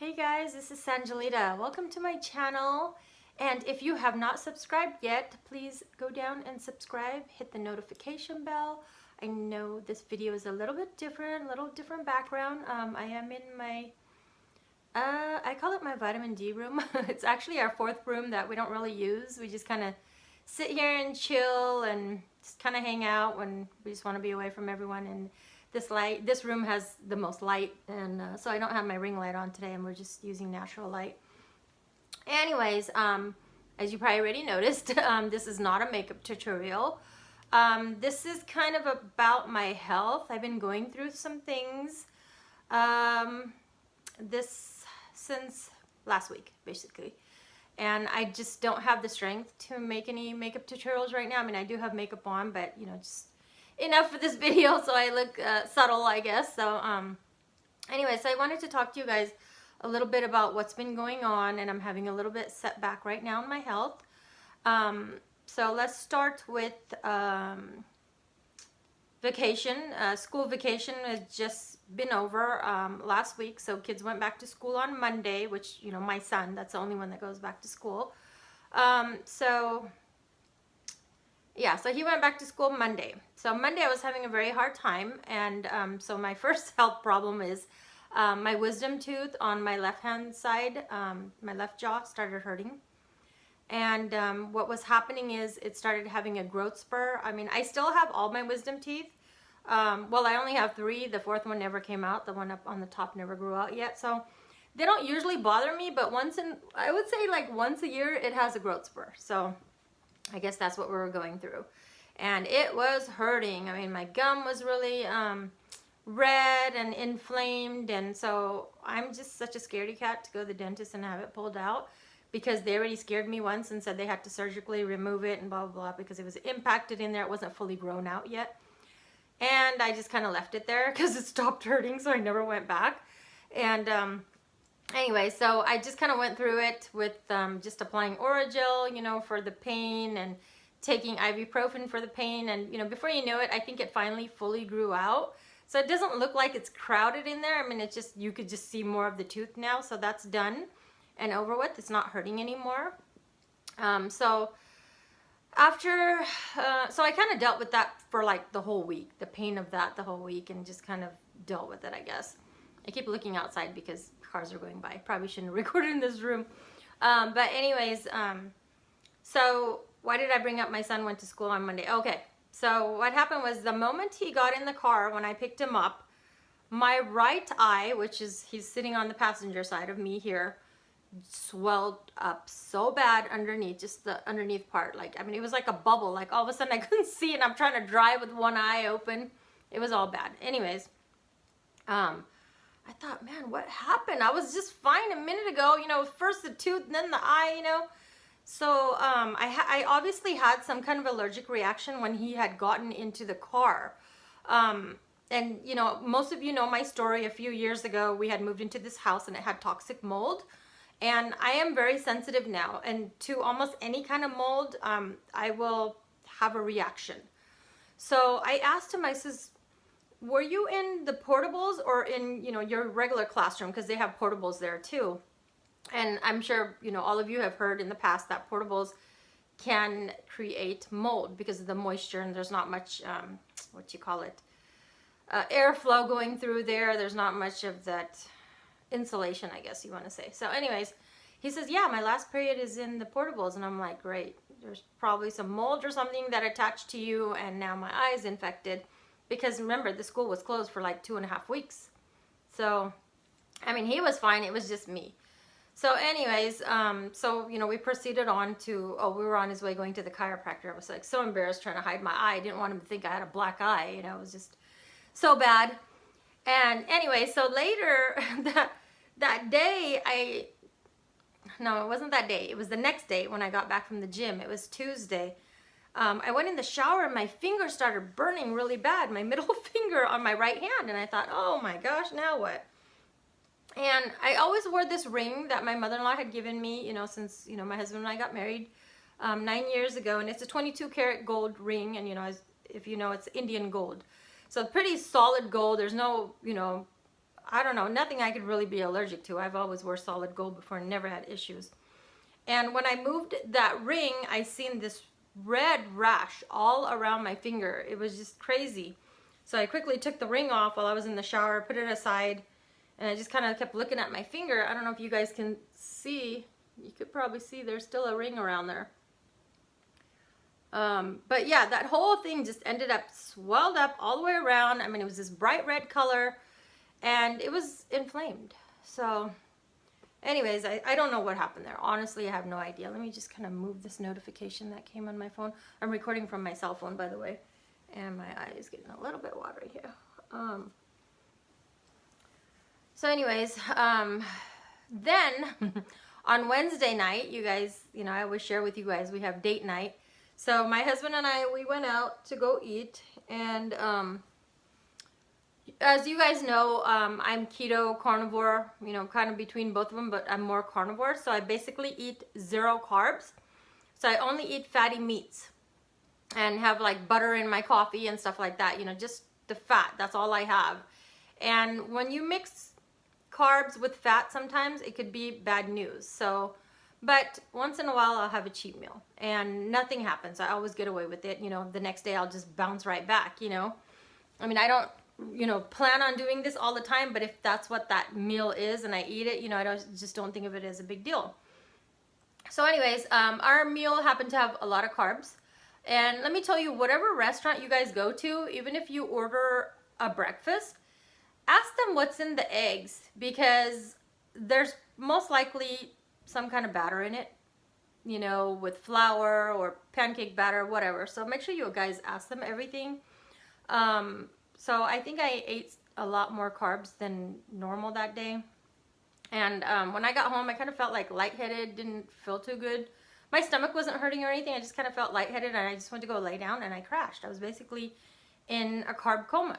Hey guys, this is Sanjalita. Welcome to my channel. And if you have not subscribed yet, please go down and subscribe, hit the notification bell. I know this video is a little bit different, a little different background. I am in my, I call it my vitamin D room. It's actually our fourth room that we don't really use. We just kind of sit here and chill and just kind of hang out when we just want to be away from everyone. And this room has the most light, and so I don't have my ring light on today, and we're just using natural light. Anyways, as you probably already noticed, this is not a makeup tutorial. This is kind of about my health. I've been going through some things since last week, basically. And I just don't have the strength to make any makeup tutorials right now. I mean, I do have makeup on, but you know, just enough for this video so I look subtle, I guess. So anyways, I wanted to talk to you guys a little bit about what's been going on, and I'm having a little bit setback right now in my health. So let's start with vacation. School vacation has just been over last week, so kids went back to school on Monday, which, you know, my son, that's the only one that goes back to school. So he went back to school Monday. So Monday I was having a very hard time, and so my first health problem is my wisdom tooth on my left hand side, my left jaw started hurting. And what was happening is it started having a growth spur. I mean, I still have all my wisdom teeth. Well, I only have 3. The 4th one never came out. The one up on the top never grew out yet. So they don't usually bother me, but I would say like once a year it has a growth spur. So I guess that's what we were going through. And it was hurting. I mean, my gum was really red and inflamed. And so I'm just such a scaredy cat to go to the dentist and have it pulled out, because they already scared me once and said they had to surgically remove it and blah, blah, blah, because it was impacted in there. It wasn't fully grown out yet. And I just kind of left it there because it stopped hurting, so I never went back. And anyway, so I just kind of went through it with just applying Orajel, you know, for the pain, and taking ibuprofen for the pain. And, you know, before you know it, I think it finally fully grew out. So it doesn't look like it's crowded in there. I mean, it's just, you could just see more of the tooth now. So that's done and over with. It's not hurting anymore. So I kind of dealt with that for like the whole week, the pain of that the whole week, and just kind of dealt with it, I guess. I keep looking outside because cars are going by. Probably shouldn't record in this room. But anyways, so why did I bring up my son went to school on Monday? Okay, so what happened was the moment he got in the car, when I picked him up, my right eye, which is, he's sitting on the passenger side of me here, swelled up so bad underneath, just the underneath part. Like, I mean, it was like a bubble. Like all of a sudden I couldn't see, and I'm trying to drive with one eye open. It was all bad. Anyways, I thought, man, what happened? I was just fine a minute ago, you know, first the tooth, then the eye, you know. So I obviously had some kind of allergic reaction when he had gotten into the car. And, you know, most of you know my story. A few years ago, we had moved into this house and it had toxic mold. And I am very sensitive now. And to almost any kind of mold, I will have a reaction. So I asked him, I says, were you in the portables or in, you know, your regular classroom? Because they have portables there too. And I'm sure, you know, all of you have heard in the past that portables can create mold because of the moisture, and there's not much, airflow going through there. There's not much of that insulation, I guess you want to say. So anyways, he says, yeah, my last period is in the portables. And I'm like, great. There's probably some mold or something that attached to you, and now my eye's infected. Because remember, the school was closed for like 2.5 weeks. So, I mean, he was fine. It was just me. So anyways, so, you know, we proceeded on to, we were on his way going to the chiropractor. I was like so embarrassed trying to hide my eye. I didn't want him to think I had a black eye. You know, it was just so bad. And anyway, so later that day, no, it wasn't that day. It was the next day when I got back from the gym. It was Tuesday. I went in the shower and my finger started burning really bad, my middle finger on my right hand. And I thought, oh my gosh, now what? And I always wore this ring that my mother-in-law had given me, you know, since, you know, my husband and I got married 9 years ago. And it's a 22 karat gold ring. And, you know, if you know, it's Indian gold. So pretty solid gold. There's no, you know, I don't know, nothing I could really be allergic to. I've always wore solid gold before and never had issues. And when I moved that ring, I seen this red rash all around my finger. It was just crazy. So I quickly took the ring off while I was in the shower, put it aside, and I just kind of kept looking at my finger. I don't know if you guys can see. You could probably see there's still a ring around there. But yeah, that whole thing just ended up swelled up all the way around. I mean, it was this bright red color, and it was inflamed. So anyways, I don't know what happened there. Honestly, I have no idea. Let me just kind of move this notification that came on my phone. I'm recording from my cell phone, by the way. And my eye is getting a little bit watery here. So anyways, then on Wednesday night, you guys, you know, I always share with you guys, we have date night. So my husband and I, we went out to go eat. And as you guys know, I'm keto, carnivore, you know, kind of between both of them, but I'm more carnivore. So I basically eat 0 carbs. So I only eat fatty meats and have like butter in my coffee and stuff like that, you know, just the fat. That's all I have. And when you mix carbs with fat, sometimes it could be bad news. So, but once in a while I'll have a cheat meal and nothing happens. I always get away with it. You know, the next day I'll just bounce right back, you know. I mean, I don't, you know, plan on doing this all the time, but if that's what that meal is and I eat it, you know, just don't think of it as a big deal. So anyways, our meal happened to have a lot of carbs. And let me tell you, whatever restaurant you guys go to, even if you order a breakfast, ask them what's in the eggs, because there's most likely some kind of batter in it, you know, with flour or pancake batter, whatever. So make sure you guys ask them everything. So I think I ate a lot more carbs than normal that day. And when I got home, I kind of felt like lightheaded, didn't feel too good. My stomach wasn't hurting or anything. I just kind of felt lightheaded and I just went to go lay down and I crashed. I was basically in a carb coma.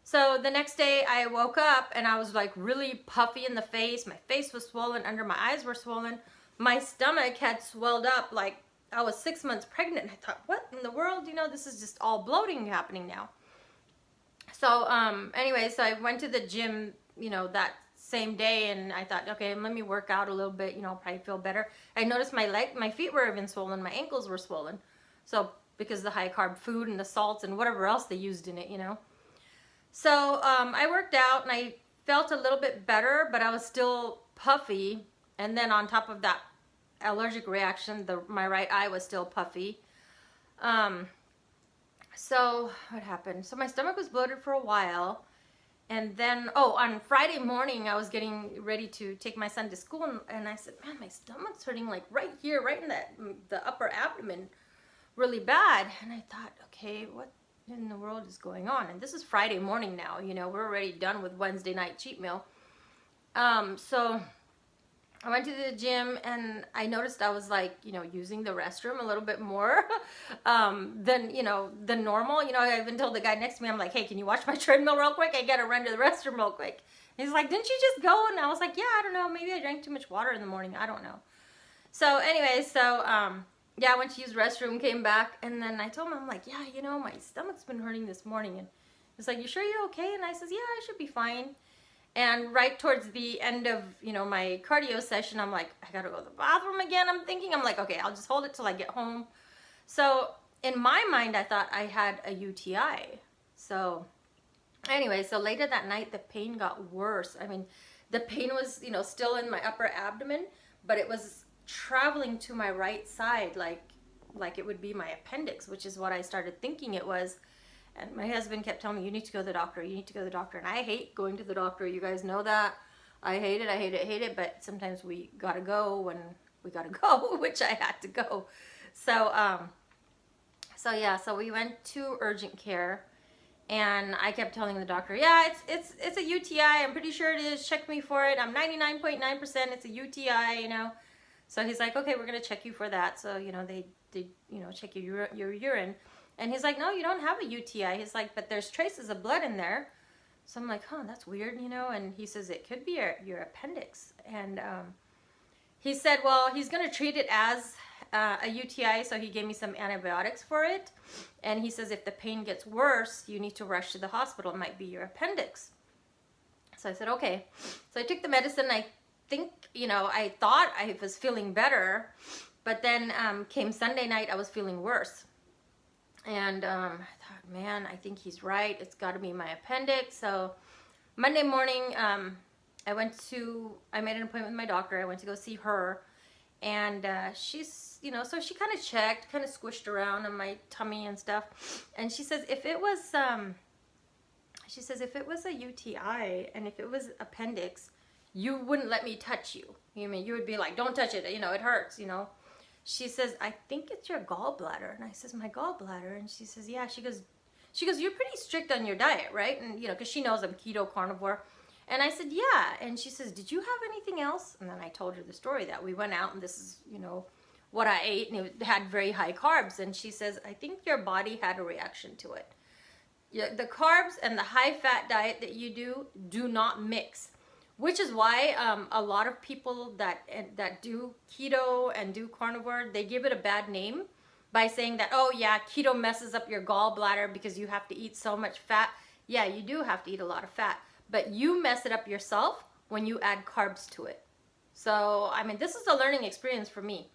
So the next day I woke up and I was like really puffy in the face. My face was swollen, under my eyes were swollen. My stomach had swelled up like I was 6 months pregnant. And I thought, what in the world? You know, this is just all bloating happening now. So anyway, so I went to the gym, you know, that same day, and I thought, okay, let me work out a little bit, you know, I'll probably feel better. I noticed my feet were even swollen, my ankles were swollen. So because of the high carb food and the salts and whatever else they used in it, you know. So I worked out and I felt a little bit better, but I was still puffy. And then on top of that allergic reaction, my right eye was still puffy. So what happened? So my stomach was bloated for a while. And then, on Friday morning, I was getting ready to take my son to school, and I said, man, my stomach's hurting like right here, right in the upper abdomen, really bad. And I thought, okay, what in the world is going on? And this is Friday morning now, you know, we're already done with Wednesday night cheat meal. So I went to the gym and I noticed I was like, you know, using the restroom a little bit more than, you know, than normal. You know, I even told the guy next to me, I'm like, hey, can you watch my treadmill real quick? I gotta run to the restroom real quick. He's like, didn't you just go? And I was like, yeah, I don't know. Maybe I drank too much water in the morning. I don't know. So anyway, yeah, I went to use the restroom, came back, and then I told him, I'm like, yeah, you know, my stomach's been hurting this morning. And he's like, you sure you're okay? And I says, yeah, I should be fine. And right towards the end of, you know, my cardio session, I'm like, I gotta go to the bathroom again. I'm like, okay, I'll just hold it till I get home. So in my mind, I thought I had a UTI. So anyway, so later that night, the pain got worse. I mean, the pain was, you know, still in my upper abdomen, but it was traveling to my right side, like it would be my appendix, which is what I started thinking it was. And my husband kept telling me, you need to go to the doctor, you need to go to the doctor. And I hate going to the doctor. You guys know that. I hate it. But sometimes we gotta go when we gotta go, which I had to go. So, yeah, so we went to urgent care. And I kept telling the doctor, yeah, it's a UTI. I'm pretty sure it is. Check me for it. I'm 99.9% it's a UTI, you know. So he's like, okay, we're gonna check you for that. So, you know, they you know, check your urine. And he's like, no, you don't have a UTI. He's like, but there's traces of blood in there. So I'm like, huh, that's weird, you know. And he says, it could be your appendix. And he said, well, he's going to treat it as a UTI. So he gave me some antibiotics for it. And he says, if the pain gets worse, you need to rush to the hospital. It might be your appendix. So I said, okay. So I took the medicine. I think, I thought I was feeling better, but then came Sunday night, I was feeling worse. And I thought, man, I think he's right. It's got to be my appendix. So Monday morning, I made an appointment with my doctor. I went to go see her. And she's, so she kind of checked, kind of squished around on my tummy and stuff. And she says, if it was a UTI and if it was appendix, you wouldn't let me touch you. You would be like, don't touch it. It hurts, She says, I think it's your gallbladder. And I says, my gallbladder? And she says, yeah. She goes, you're pretty strict on your diet, right? And, because she knows I'm keto carnivore. And I said, yeah. And she says, did you have anything else? And then I told her the story that we went out and this is, what I ate. And it had very high carbs. And she says, I think your body had a reaction to it. Yeah, the carbs and the high fat diet that you do not mix. Which is why a lot of people that do keto and do carnivore, they give it a bad name by saying that, oh yeah, keto messes up your gallbladder because you have to eat so much fat. Yeah, you do have to eat a lot of fat. But you mess it up yourself when you add carbs to it. So, this is a learning experience for me.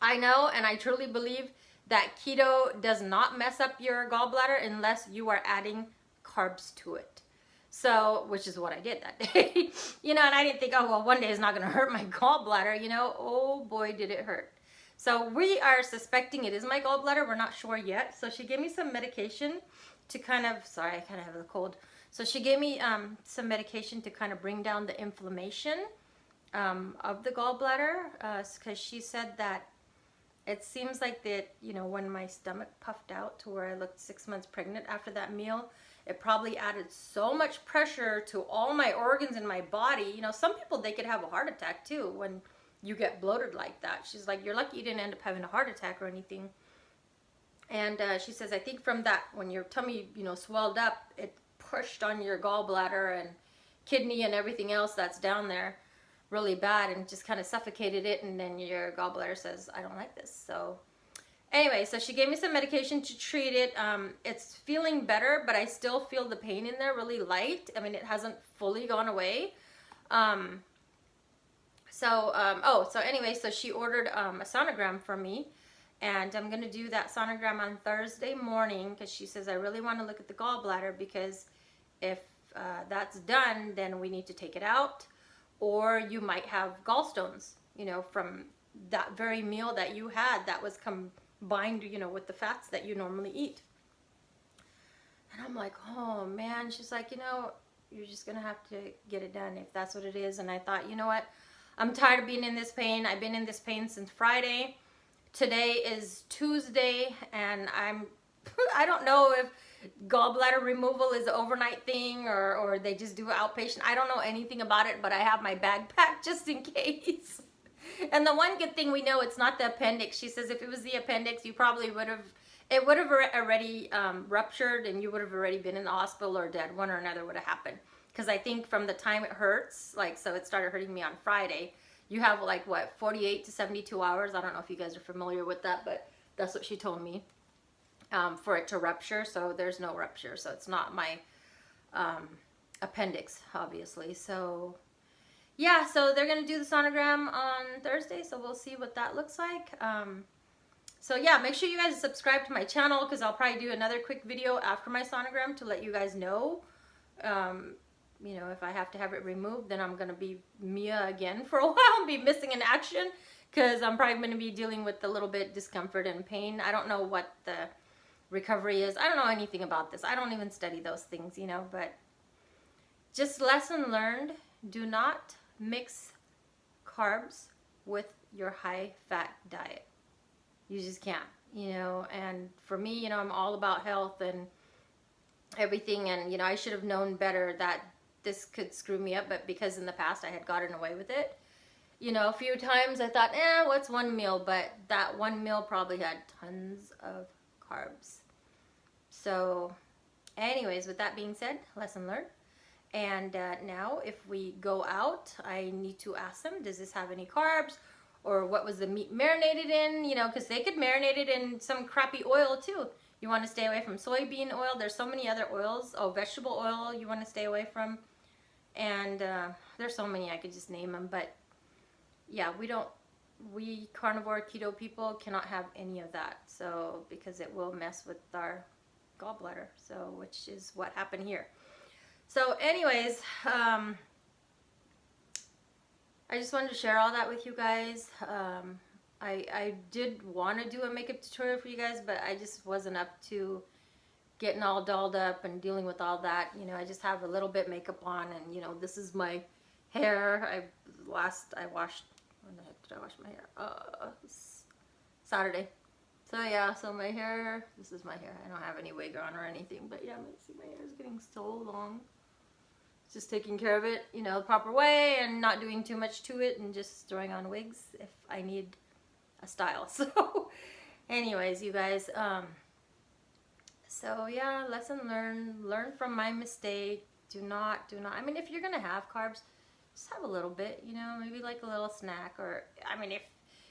I know and I truly believe that keto does not mess up your gallbladder unless you are adding carbs to it. So, which is what I did that day. And I didn't think, oh, well, one day it's not going to hurt my gallbladder. Oh boy, did it hurt. So we are suspecting it is my gallbladder. We're not sure yet. So she gave me some medication to kind of, sorry, I kind of have a cold. So she gave me some medication to kind of bring down the inflammation of the gallbladder, because she said that it seems like that, when my stomach puffed out to where I looked 6 months pregnant after that meal, it probably added so much pressure to all my organs in my body. Some people, they could have a heart attack too when you get bloated like that. She's like, you're lucky you didn't end up having a heart attack or anything. And she says, I think from that, when your tummy, swelled up, it pushed on your gallbladder and kidney and everything else that's down there really bad and just kind of suffocated it. And then your gallbladder says, I don't like this. So anyway, so she gave me some medication to treat it. It's feeling better, but I still feel the pain in there really light. It hasn't fully gone away. So anyway, so she ordered a sonogram for me. And I'm going to do that sonogram on Thursday morning because she says, I really want to look at the gallbladder because if that's done, then we need to take it out. Or you might have gallstones, from that very meal that you had that was combined, with the fats that you normally eat. And I'm like, oh man. She's like, you're just going to have to get it done if that's what it is. And I thought, you know what? I'm tired of being in this pain. I've been in this pain since Friday. Today is Tuesday, and I don't know if gallbladder removal is an overnight thing or they just do outpatient. I don't know anything about it, but I have my bag packed just in case. And the one good thing we know, it's not the appendix. She says if it was the appendix, you probably would have already ruptured and you would have already been in the hospital or dead. One or another would have happened. Because I think from the time it hurts, so it started hurting me on Friday, you have 48 to 72 hours. I don't know if you guys are familiar with that, but that's what she told me, for it to rupture. So there's no rupture. So it's not my appendix, obviously. So yeah, so they're going to do the sonogram on Thursday. So we'll see what that looks like. So yeah, make sure you guys subscribe to my channel because I'll probably do another quick video after my sonogram to let you guys know. If I have to have it removed, then I'm going to be Mia again for a while and be missing in action because I'm probably going to be dealing with a little bit discomfort and pain. I don't know what the recovery is. I don't know anything about this. I don't even study those things, but just lesson learned. Do not mix carbs with your high-fat diet. You just can't, and for me, I'm all about health and everything, and I should have known better that this could screw me up, but because in the past I had gotten away with it, a few times I thought, what's one meal? But that one meal probably had tons of carbs. So anyways, with that being said, lesson learned. And now if we go out, I need to ask them, does this have any carbs? Or what was the meat marinated in? Because they could marinate it in some crappy oil too. You want to stay away from soybean oil. There's so many other oils. Oh, vegetable oil you want to stay away from. And there's so many, I could just name them. But yeah, we carnivore keto people cannot have any of that. So, because it will mess with our gallbladder. So, which is what happened here. So anyways, I just wanted to share all that with you guys. I did want to do a makeup tutorial for you guys, but I just wasn't up to getting all dolled up and dealing with all that. You know, I just have a little bit makeup on, and you know, this is my hair. I washed, when the heck did I wash my hair? Saturday. So yeah, so my hair, this is my hair. I don't have any wig on or anything, but yeah, see, my hair is getting so long. Just taking care of it, you know, the proper way, and not doing too much to it, and just throwing on wigs if I need a style. So anyways, you guys, so yeah, lesson learned. Learn from my mistake. Do not, I mean, if you're gonna have carbs, just have a little bit, you know, maybe like a little snack. Or, I mean, if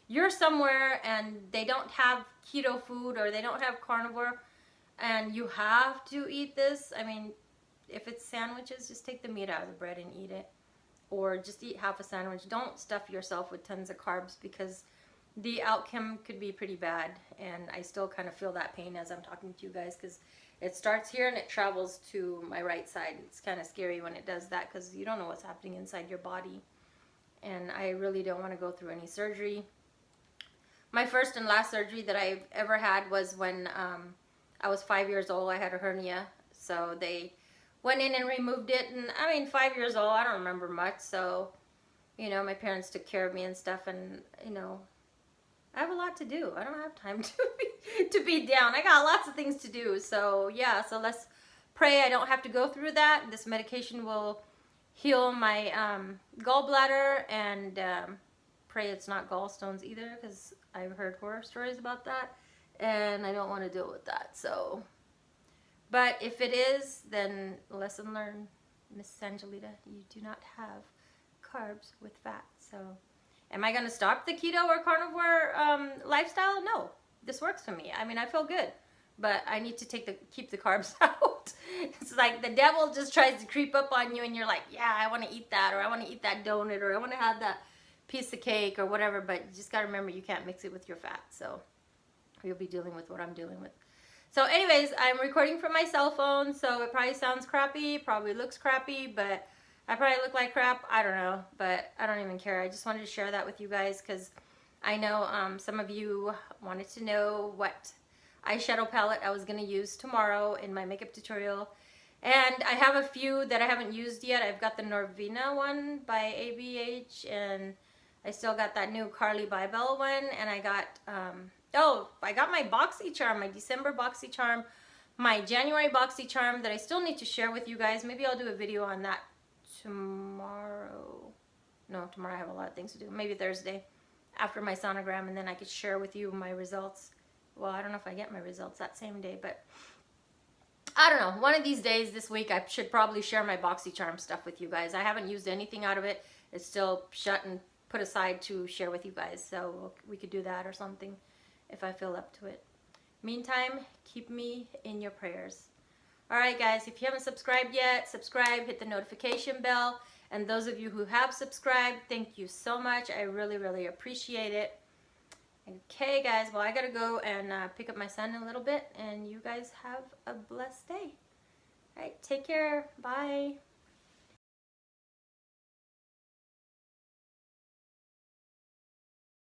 you're somewhere and they don't have keto food, or they don't have carnivore, and you have to eat this, I mean, if it's sandwiches, just take the meat out of the bread and eat it. Or just eat half a sandwich. Don't stuff yourself with tons of carbs, because the outcome could be pretty bad. And I still kind of feel that pain as I'm talking to you guys, because it starts here and it travels to my right side. It's kind of scary when it does that, because you don't know what's happening inside your body. And I really don't want to go through any surgery. My first and last surgery that I've ever had was when I was 5 years old. I had a hernia. So they went in and removed it, and I mean, 5 years old, I don't remember much. So, you know, my parents took care of me and stuff, and you know, I have a lot to do. I don't have time to be down. I got lots of things to do. So yeah, so let's pray I don't have to go through that. This medication will heal my gallbladder, and pray it's not gallstones either, because I've heard horror stories about that, and I don't want to deal with that. So, but if it is, then lesson learned, Miss Angelita, you do not have carbs with fat. So, am I going to stop the keto or carnivore lifestyle? No, this works for me. I mean, I feel good, but I need to keep the carbs out. It's like the devil just tries to creep up on you, and you're like, yeah, I want to eat that, or I want to eat that donut, or I want to have that piece of cake or whatever. But you just got to remember, you can't mix it with your fat. So you'll be dealing with what I'm dealing with. So anyways, I'm recording from my cell phone, so it probably sounds crappy, probably looks crappy, but I probably look like crap. I don't know, but I don't even care. I just wanted to share that with you guys, because I know some of you wanted to know what eyeshadow palette I was going to use tomorrow in my makeup tutorial. And I have a few that I haven't used yet. I've got the Norvina one by ABH, and I still got that new Carly Bybel one, and I got... I got my BoxyCharm, my December BoxyCharm, my January BoxyCharm that I still need to share with you guys. Maybe I'll do a video on that tomorrow. No, tomorrow I have a lot of things to do. Maybe Thursday after my sonogram, and then I could share with you my results. Well, I don't know if I get my results that same day, but I don't know. One of these days this week, I should probably share my BoxyCharm stuff with you guys. I haven't used anything out of it. It's still shut and put aside to share with you guys. So we could do that or something if I feel up to it. Meantime, keep me in your prayers. Alright guys, if you haven't subscribed yet, subscribe, hit the notification bell. And those of you who have subscribed, thank you so much. I really, really appreciate it. Okay guys, well I gotta go and pick up my son in a little bit, and you guys have a blessed day. Alright, take care. Bye.